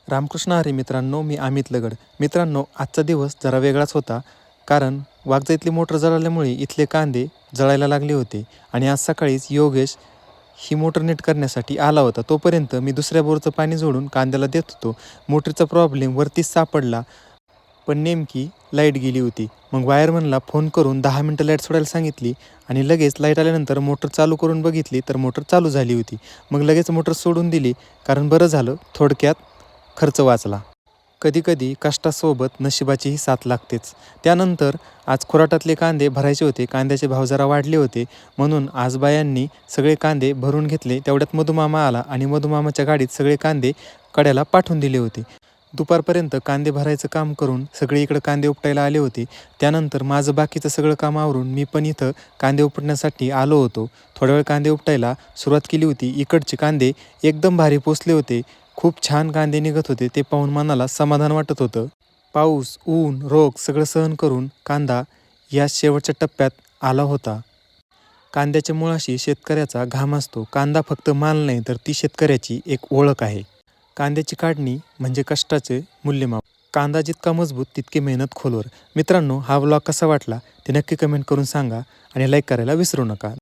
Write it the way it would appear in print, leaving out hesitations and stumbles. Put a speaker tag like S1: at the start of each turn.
S1: रामकृष्ण हरी मित्रांनो, मी अमित लगड. मित्रांनो, आजचा दिवस जरा वेगळाच होता. कारण वाघजाईतली मोटर जळाल्यामुळे इथले कांदे जळायला लागले होते आणि आज सकाळीच योगेश ही मोटर नीट करण्यासाठी आला होता. तोपर्यंत मी दुसऱ्या बोरचं पाणी जोडून कांद्याला देत होतो. मोटरचा प्रॉब्लेम वरतीच सापडला, पण नेमकी लाईट गेली होती. मग वायरमनला फोन करून 10 मिनटं लाईट सोडायला सांगितली आणि लगेच लाईट आल्यानंतर मोटर चालू करून बघितली तर मोटर चालू झाली होती. मग लगेच मोटर सोडून दिली, कारण बरं झालं, थोडक्यात खर्च वाचला. कधीकधी कष्टासोबत नशिबाचीही साथ लागतेच. त्यानंतर आज खोराटातले कांदे भरायचे होते. कांद्याचे भाव जरा वाढले होते, म्हणून आज बायांनी सगळे कांदे भरून घेतले. तेवढ्यात मधुमामा आला आणि मधुमामाच्या गाडीत सगळे कांदे कड्याला पाठवून दिले होते. दुपारपर्यंत कांदे भरायचं काम करून सगळे इकडं कांदे उपटायला आले होते. त्यानंतर माझं बाकीचं सगळं काम आवरून मी पण इथं कांदे उपटण्यासाठी आलो होतो. थोडा वेळ कांदे उपटायला सुरुवात केली होती. इकडचे कांदे एकदम भारी पोचले होते. खूप छान कांदे निघत होते. ते पाहून मनाला समाधान वाटत होतं. पाऊस, ऊन, रोग सगळं सहन करून कांदा या शेवटच्या टप्प्यात आला होता. कांद्याच्या मुळाशी शेतकऱ्याचा घाम असतो. कांदा फक्त माल नाही, तर ती शेतकऱ्याची एक ओळख आहे. कांद्याची काढणी म्हणजे कष्टाचे मूल्यमाप. कांदा जितका मजबूत तितकी मेहनत खोलवर. मित्रांनो, हा व्लॉग कसा वाटला ते नक्की कमेंट करून सांगा आणि लाईक करायला विसरू नका.